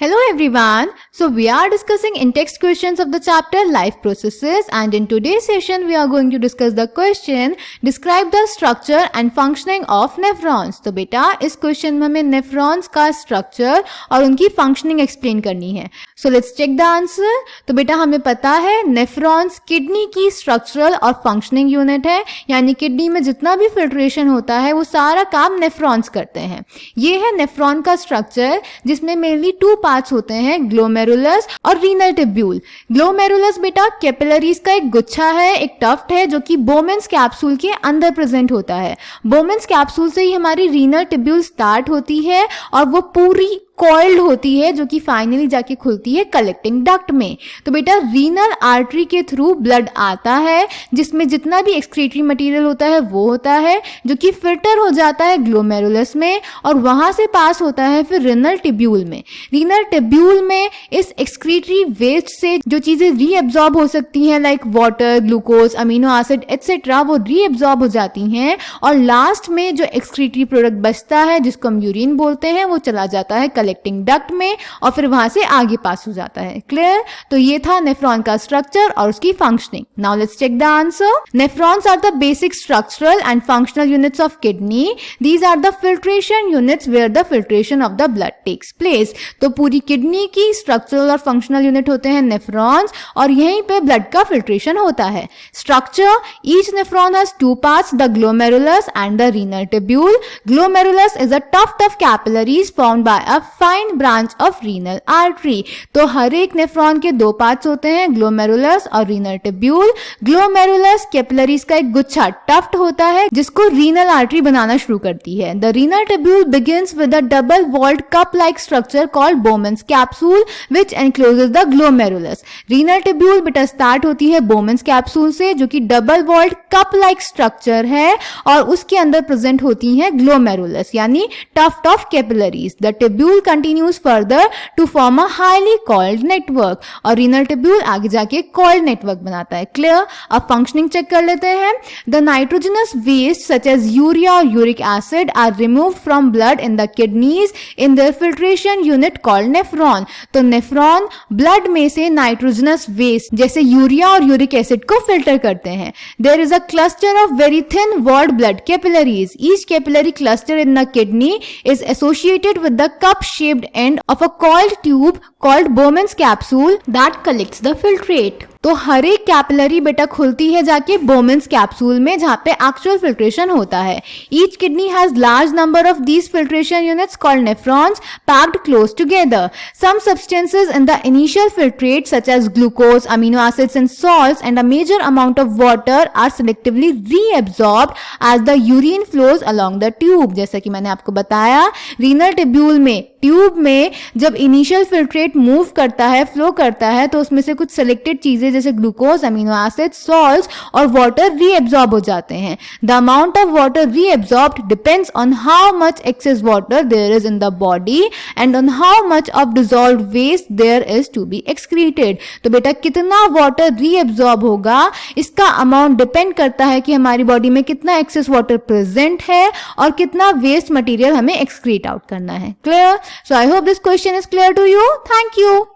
Hello everyone. So we are discussing in-text questions of the chapter Life Processes, and in today's session we are going to discuss the question describe the structure and functioning of nephrons. तो बेटा इस question में हमें nephrons का structure और उनकी functioning explain करनी है. So let's check the answer. तो बेटा हमें पता है नेफ्रॉन्स किडनी की स्ट्रक्चरल और फंक्शनिंग यूनिट है, यानी किडनी में जितना भी फिल्ट्रेशन होता है वो सारा काम नेफ्रॉन्स करते हैं. ये है नेफ्रॉन का स्ट्रक्चर जिसमें मेनली टू पार्ट्स होते हैं, ग्लोमेरुलस और रीनल टिब्यूल. ग्लोमेरुलस बेटा कैपिलरीज का एक गुच्छा है, एक टफ्ट है जो कि बोमेन्स कैप्सूल के अंदर प्रेजेंट होता है. बोमेन्स कैप्सूल से ही हमारी रीनल टिब्यूल स्टार्ट होती है और वो पूरी कॉइल्ड होती है जो कि फाइनली जाके खुलती है कलेक्टिंग डक्ट में. तो बेटा रीनल आर्टरी के थ्रू ब्लड आता है जिसमें जितना भी एक्सक्रीटरी मटेरियल होता है वो होता है जो कि फिल्टर हो जाता है ग्लोमेरुलस में और वहां से पास होता है फिर रीनल टिब्यूल में. रीनल टिब्यूल में इस एक्सक्रीटरी वेस्ट से जो चीजें रीएब्जॉर्ब हो सकती हैं like water, glucose, amino acid etcetera वो रीएब्जॉर्ब हो जाती हैं और लास्ट में जो एक्सक्रीटरी प्रोडक्ट बचता है जिसको हम यूरिन बोलते हैं वो चला जाता है कलेक्टिंग डक्ट में और फिर वहां से आगे पास हो जाता है. क्लियर? तो ये था नेफ्रॉन का स्ट्रक्चर और उसकी functioning. Now let's check the answer. Nephrons are the basic structural and functional units of kidney. These are the filtration units where the filtration of the blood takes place. तो पूरी kidney की structural और functional unit होते हैं nephrons और यहीं पे blood का फिल्ट्रेशन होता है. Structure each nephron has two parts, the glomerulus and the renal tubule. Glomerulus is a tuft of capillaries formed by a fine branch of renal artery. तो हर एक नेफ्रॉन के दो पार्ट्स होते हैं, ग्लोमेरुलस और रीनल टिब्यूल. ग्लोमेरुलस कैपिलरीज का एक गुच्छा टफ्ट होता है जिसको रीनल आर्टरी बनाना शुरू करती है. The renal tubule begins with a double walled cup like structure called Bowman's capsule which encloses the glomerulus. Renal tubule बेटा स्टार्ट होती है बोमेन्स कैप्सूल से जो कि double walled cup like structure है और उसके अंदर प्रेजेंट होती है ग्लोमेरुलस यानी tuft of capillaries. The tubule continues further to form a highly coiled network और renal tubule आगे जाके coiled network बनाता है. Clear? अब functioning check कर लेते हैं. The nitrogenous waste such as urea or uric acid are removed from blood in the kidneys in their filtration unit called nephron. तो nephron blood में से nitrogenous waste जैसे यूरिया और यूरिक एसिड को filter करते हैं. There is a cluster of very thin walled blood capillaries. Each capillary cluster in the kidney is associated with the cup-shaped end of a coiled tube called Bowman's capsule that collects the filtrate. तो हर एक capillary बेटा खुलती है जाके Bowman's capsule में जहाँ पे actual filtration होता है. Each kidney has large number of these filtration units called nephrons packed close together. Some substances in the initial filtrate such as glucose, amino acids and salts and a major amount of water are selectively reabsorbed as the urine flows along the tube. जैसा कि मैंने आपको बताया renal tubule में tube में जब initial filtrate move करता है, फ्लो करता है तो उसमें से कुछ सिलेक्टेड चीजें जैसे ग्लूकोज, अमीनो एसिड, सॉल्ट्स और वाटर रीएब्सॉर्ब हो जाते हैं. The amount of water reabsorbed depends on how much excess water there is in the body and on how much of dissolved waste there is to be excreted. तो बेटा कितना water reabsorb होगा इसका amount depend करता है कि हमारी body में कितना एक्सेस वाटर प्रेजेंट है और कितना वेस्ट मटेरियल हमें एक्सक्रीट आउट करना है. Clear? So I hope this question is clear to you. Thank you.